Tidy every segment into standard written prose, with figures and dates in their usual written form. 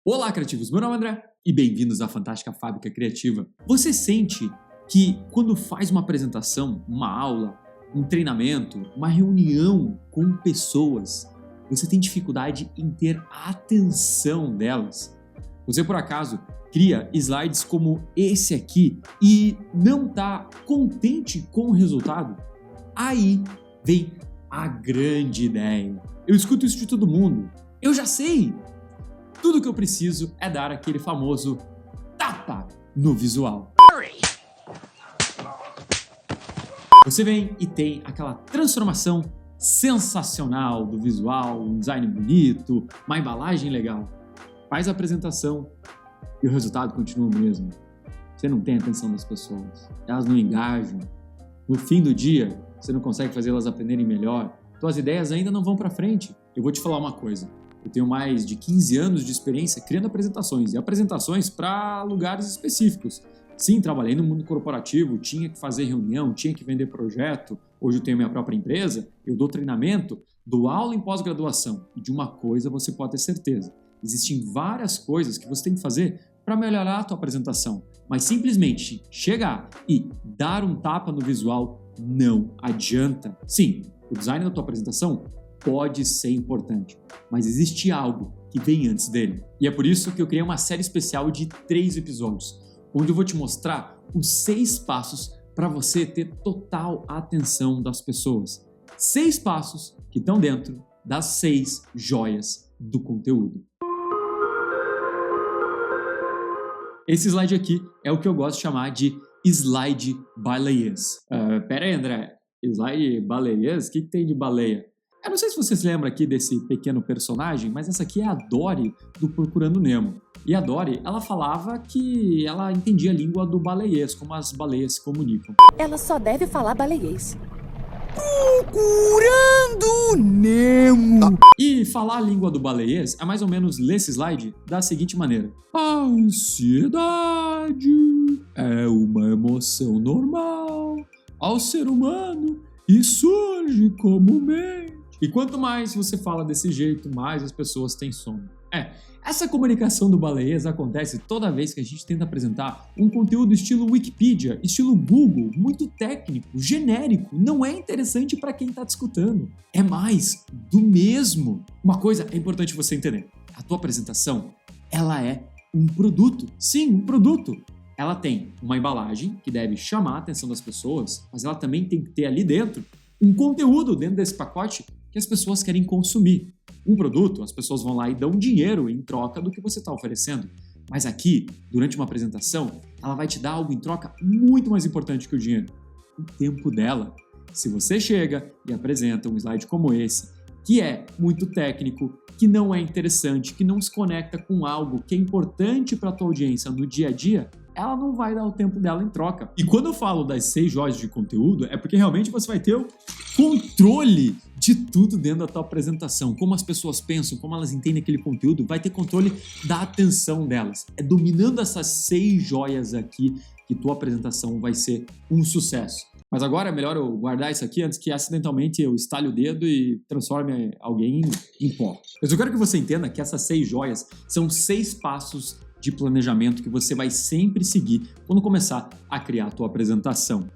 Olá, criativos! Meu nome é André e bem-vindos à Fantástica Fábrica Criativa. Você sente que quando faz uma apresentação, uma aula, um treinamento, uma reunião com pessoas, você tem dificuldade em ter a atenção delas? Você, por acaso, cria slides como esse aqui e não está contente com o resultado? Aí vem a grande ideia. Eu escuto isso de todo mundo. Eu já sei! Tudo que eu preciso é dar aquele famoso tapa no visual. Você vem e tem aquela transformação sensacional do visual, um design bonito, uma embalagem legal. Faz a apresentação e o resultado continua o mesmo. Você não tem a atenção das pessoas, elas não engajam. No fim do dia, você não consegue fazer elas aprenderem melhor. Suas ideias ainda não vão para frente. Eu vou te falar uma coisa. Eu tenho mais de 15 anos de experiência criando apresentações, e apresentações para lugares específicos. Sim, trabalhei no mundo corporativo, tinha que fazer reunião, tinha que vender projeto. Hoje eu tenho minha própria empresa, eu dou treinamento, dou aula em pós-graduação. E de uma coisa você pode ter certeza, existem várias coisas que você tem que fazer para melhorar a tua apresentação. Mas simplesmente chegar e dar um tapa no visual não adianta. Sim, o design da tua apresentação pode ser importante, mas existe algo que vem antes dele. E é por isso que eu criei uma série especial de 3 episódios, onde eu vou te mostrar os 6 passos para você ter total atenção das pessoas. 6 passos que estão dentro das 6 joias do conteúdo. Esse slide aqui é o que eu gosto de chamar de slide baleias. Pera aí, André, slide baleias? O que tem de baleia? Eu não sei se você se lembra aqui desse pequeno personagem, mas essa aqui é a Dory do Procurando Nemo. E a Dory, ela falava que ela entendia a língua do baleiês, como as baleias se comunicam. Ela só deve falar baleiês. Procurando Nemo! E falar a língua do baleiês é mais ou menos ler esse slide da seguinte maneira. A ansiedade é uma emoção normal ao ser humano e surge comumente. E quanto mais você fala desse jeito, mais as pessoas têm sono. Essa comunicação do baleiês acontece toda vez que a gente tenta apresentar um conteúdo estilo Wikipedia, estilo Google, muito técnico, genérico, não é interessante para quem está te escutando. É mais do mesmo. Uma coisa é importante você entender. A tua apresentação, ela é um produto. Sim, um produto. Ela tem uma embalagem que deve chamar a atenção das pessoas, mas ela também tem que ter ali dentro um conteúdo dentro desse pacote que as pessoas querem consumir. Um produto, as pessoas vão lá e dão dinheiro em troca do que você está oferecendo. Mas aqui, durante uma apresentação, ela vai te dar algo em troca muito mais importante que o dinheiro. O tempo dela. Se você chega e apresenta um slide como esse, que é muito técnico, que não é interessante, que não se conecta com algo que é importante para a tua audiência no dia a dia, ela não vai dar o tempo dela em troca. E quando eu falo das 6 joias de conteúdo, é porque realmente você vai ter o controle de tudo dentro da tua apresentação. Como as pessoas pensam, como elas entendem aquele conteúdo, vai ter controle da atenção delas. É dominando essas 6 joias aqui que tua apresentação vai ser um sucesso. Mas agora é melhor eu guardar isso aqui antes que acidentalmente eu estalhe o dedo e transforme alguém em pó. Mas eu quero que você entenda que essas 6 joias são 6 passos de planejamento que você vai sempre seguir quando começar a criar a tua apresentação.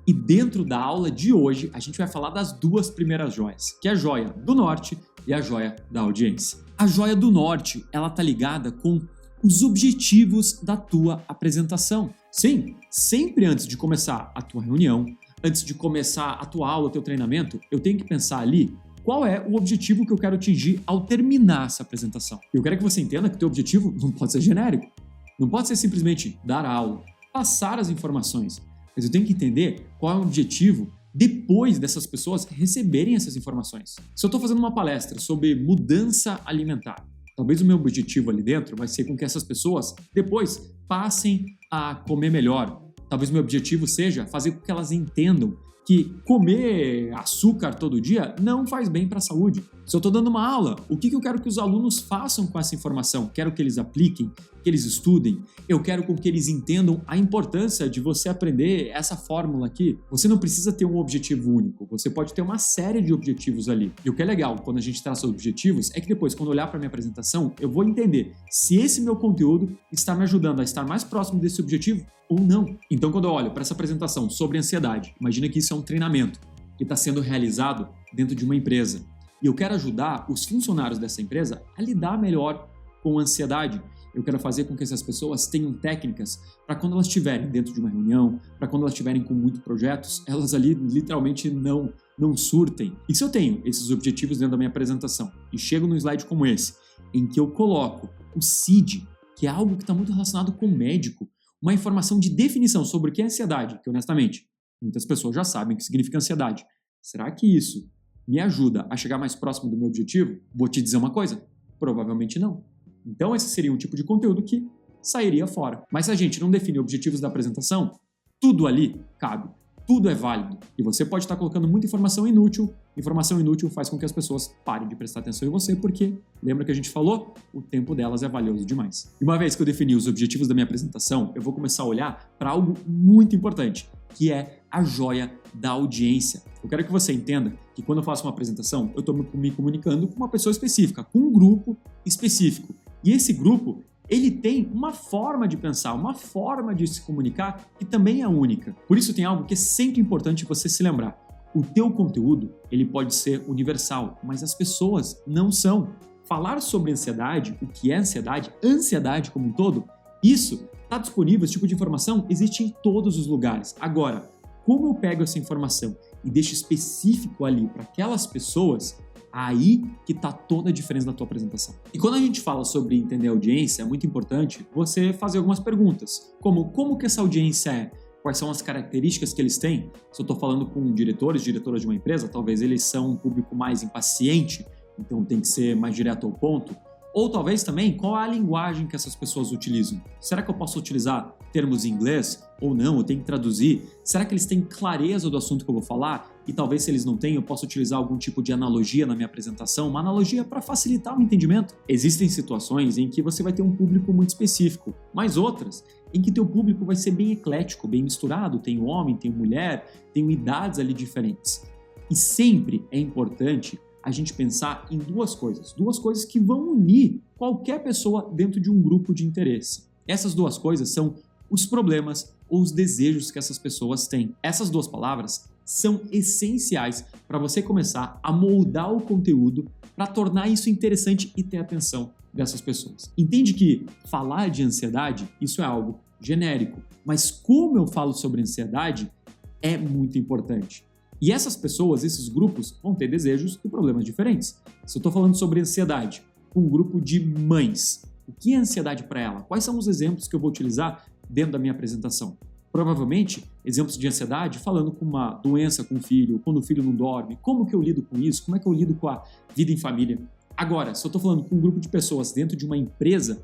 E dentro da aula de hoje, a gente vai falar das 2 primeiras joias, que é a joia do norte e a joia da audiência. A joia do norte, ela tá ligada com os objetivos da tua apresentação. Sim, sempre antes de começar a tua reunião, antes de começar a tua aula, o teu treinamento, eu tenho que pensar ali qual é o objetivo que eu quero atingir ao terminar essa apresentação. Eu quero que você entenda que o teu objetivo não pode ser genérico. Não pode ser simplesmente dar a aula, passar as informações. Mas eu tenho que entender qual é o objetivo depois dessas pessoas receberem essas informações. Se eu estou fazendo uma palestra sobre mudança alimentar, talvez o meu objetivo ali dentro vai ser com que essas pessoas depois passem a comer melhor. Talvez o meu objetivo seja fazer com que elas entendam que comer açúcar todo dia não faz bem para a saúde. Se eu estou dando uma aula, o que eu quero que os alunos façam com essa informação? Quero que eles apliquem, que eles estudem, eu quero com que eles entendam a importância de você aprender essa fórmula aqui. Você não precisa ter um objetivo único, você pode ter uma série de objetivos ali. E o que é legal quando a gente traça objetivos é que depois, quando eu olhar para minha apresentação, eu vou entender se esse meu conteúdo está me ajudando a estar mais próximo desse objetivo ou não. Então, quando eu olho para essa apresentação sobre ansiedade, imagina que isso é um treinamento que está sendo realizado dentro de uma empresa. E eu quero ajudar os funcionários dessa empresa a lidar melhor com a ansiedade. Eu quero fazer com que essas pessoas tenham técnicas para quando elas estiverem dentro de uma reunião, para quando elas estiverem com muitos projetos, elas ali literalmente não surtem. E se eu tenho esses objetivos dentro da minha apresentação e chego num slide como esse, em que eu coloco o CID, que é algo que está muito relacionado com o médico, uma informação de definição sobre o que é ansiedade, que honestamente, muitas pessoas já sabem o que significa ansiedade. Será que isso me ajuda a chegar mais próximo do meu objetivo? Vou te dizer uma coisa, provavelmente não. Então esse seria um tipo de conteúdo que sairia fora. Mas se a gente não define objetivos da apresentação, tudo ali cabe, tudo é válido. E você pode estar colocando muita informação inútil. Informação inútil faz com que as pessoas parem de prestar atenção em você, porque, lembra que a gente falou? O tempo delas é valioso demais. E uma vez que eu defini os objetivos da minha apresentação, eu vou começar a olhar para algo muito importante, que é a joia da audiência. Eu quero que você entenda que quando eu faço uma apresentação, eu estou me comunicando com uma pessoa específica, com um grupo específico. E esse grupo, ele tem uma forma de pensar, uma forma de se comunicar que também é única. Por isso tem algo que é sempre importante você se lembrar. O teu conteúdo, ele pode ser universal, mas as pessoas não são. Falar sobre ansiedade, o que é ansiedade como um todo, isso está disponível, esse tipo de informação existe em todos os lugares. Agora, como eu pego essa informação e deixo específico ali para aquelas pessoas, aí que está toda a diferença da tua apresentação. E quando a gente fala sobre entender a audiência, é muito importante você fazer algumas perguntas, como que essa audiência é? Quais são as características que eles têm? Se eu estou falando com diretoras de uma empresa, talvez eles são um público mais impaciente, então tem que ser mais direto ao ponto. Ou talvez também, qual é a linguagem que essas pessoas utilizam? Será que eu posso utilizar termos em inglês ou não? Eu tenho que traduzir? Será que eles têm clareza do assunto que eu vou falar? E talvez se eles não têm, eu posso utilizar algum tipo de analogia na minha apresentação, uma analogia para facilitar o entendimento. Existem situações em que você vai ter um público muito específico, mas outras em que teu público vai ser bem eclético, bem misturado, tem homem, tem mulher, tem idades ali diferentes. E sempre é importante a gente pensar em duas coisas que vão unir qualquer pessoa dentro de um grupo de interesse. Essas duas coisas são os problemas ou os desejos que essas pessoas têm. Essas duas palavras são essenciais para você começar a moldar o conteúdo para tornar isso interessante e ter a atenção dessas pessoas. Entende que falar de ansiedade, isso é algo genérico, mas como eu falo sobre ansiedade é muito importante. E essas pessoas, esses grupos, vão ter desejos e problemas diferentes. Se eu estou falando sobre ansiedade com um grupo de mães, o que é ansiedade para ela? Quais são os exemplos que eu vou utilizar dentro da minha apresentação? Provavelmente, exemplos de ansiedade falando com uma doença com o filho, quando o filho não dorme, como que eu lido com isso, como é que eu lido com a vida em família. Agora, se eu estou falando com um grupo de pessoas dentro de uma empresa,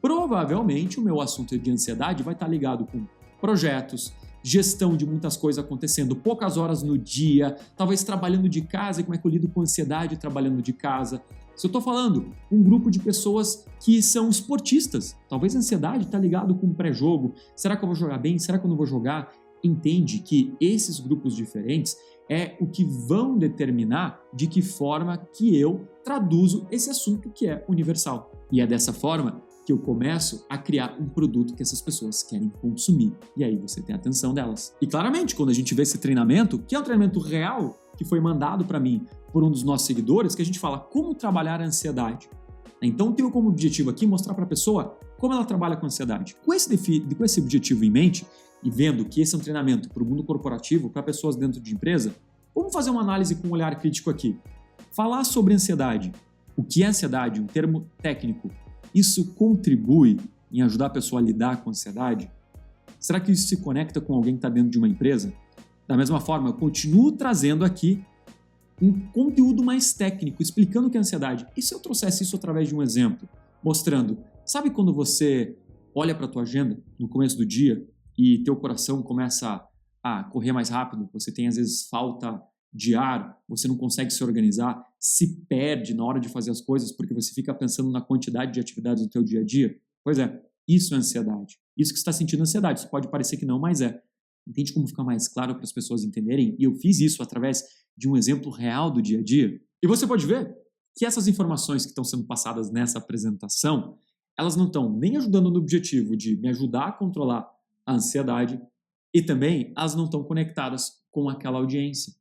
provavelmente o meu assunto de ansiedade vai estar ligado com projetos, gestão de muitas coisas acontecendo, poucas horas no dia, talvez trabalhando de casa e como é que eu lido com ansiedade trabalhando de casa. Se eu estou falando com um grupo de pessoas que são esportistas, talvez a ansiedade está ligado com o pré-jogo. Será que eu vou jogar bem? Será que eu não vou jogar? Entende que esses grupos diferentes é o que vão determinar de que forma que eu traduzo esse assunto que é universal. E é dessa forma que eu começo a criar um produto que essas pessoas querem consumir. E aí você tem a atenção delas. E claramente, quando a gente vê esse treinamento, que é um treinamento real, que foi mandado para mim por um dos nossos seguidores, que a gente fala como trabalhar a ansiedade. Então, tenho como objetivo aqui mostrar para a pessoa como ela trabalha com ansiedade. Com esse objetivo em mente, e vendo que esse é um treinamento para o mundo corporativo, para pessoas dentro de empresa, vamos fazer uma análise com um olhar crítico aqui. Falar sobre ansiedade. O que é ansiedade? Um termo técnico. Isso contribui em ajudar a pessoa a lidar com a ansiedade? Será que isso se conecta com alguém que está dentro de uma empresa? Da mesma forma, eu continuo trazendo aqui um conteúdo mais técnico, explicando o que é ansiedade. E se eu trouxesse isso através de um exemplo? Mostrando, sabe quando você olha para a tua agenda no começo do dia e teu coração começa a correr mais rápido, você tem às vezes falta de ar, você não consegue se organizar, se perde na hora de fazer as coisas porque você fica pensando na quantidade de atividades do teu dia a dia? Pois é, Isso é ansiedade. Isso que você está sentindo ansiedade. Isso pode parecer que não, mas é. Entende como fica mais claro para as pessoas entenderem? E eu fiz isso através de um exemplo real do dia a dia. E você pode ver que essas informações que estão sendo passadas nessa apresentação, elas não estão nem ajudando no objetivo de me ajudar a controlar a ansiedade e também elas não estão conectadas com aquela audiência.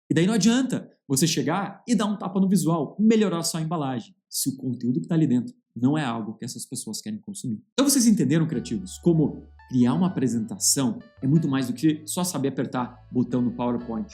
E daí não adianta você chegar e dar um tapa no visual, melhorar só a embalagem, se o conteúdo que está ali dentro não é algo que essas pessoas querem consumir. Então vocês entenderam, criativos, como criar uma apresentação é muito mais do que só saber apertar botão no PowerPoint.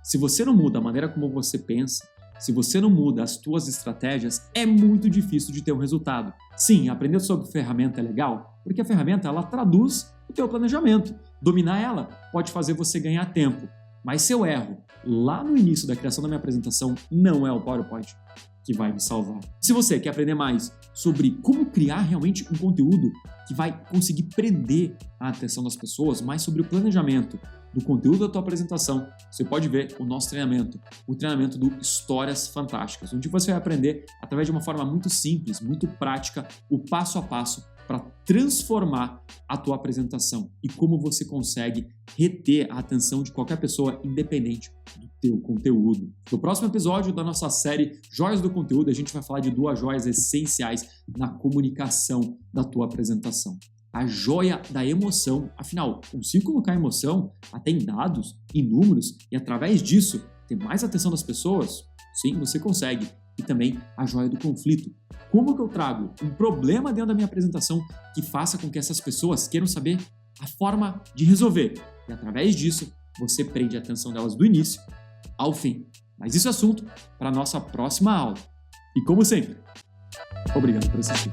Se você não muda a maneira como você pensa, se você não muda as tuas estratégias, é muito difícil de ter um resultado. Sim, aprender sobre ferramenta é legal, porque a ferramenta ela traduz o teu planejamento. Dominar ela pode fazer você ganhar tempo. Mas se eu erro lá no início da criação da minha apresentação, não é o PowerPoint que vai me salvar. Se você quer aprender mais sobre como criar realmente um conteúdo que vai conseguir prender a atenção das pessoas, mais sobre o planejamento do conteúdo da tua apresentação, você pode ver o nosso treinamento, o treinamento do Histórias Fantásticas, onde você vai aprender através de uma forma muito simples, muito prática, o passo a passo para transformar a tua apresentação e como você consegue reter a atenção de qualquer pessoa independente do teu conteúdo. No próximo episódio da nossa série Joias do Conteúdo, a gente vai falar de 2 joias essenciais na comunicação da tua apresentação. A joia da emoção. Afinal, consigo colocar emoção até em dados, em números e através disso ter mais atenção das pessoas? Sim, você consegue. E também a joia do conflito. Como que eu trago um problema dentro da minha apresentação que faça com que essas pessoas queiram saber a forma de resolver? E através disso, você prende a atenção delas do início ao fim. Mas isso é assunto para a nossa próxima aula. E como sempre, obrigado por assistir.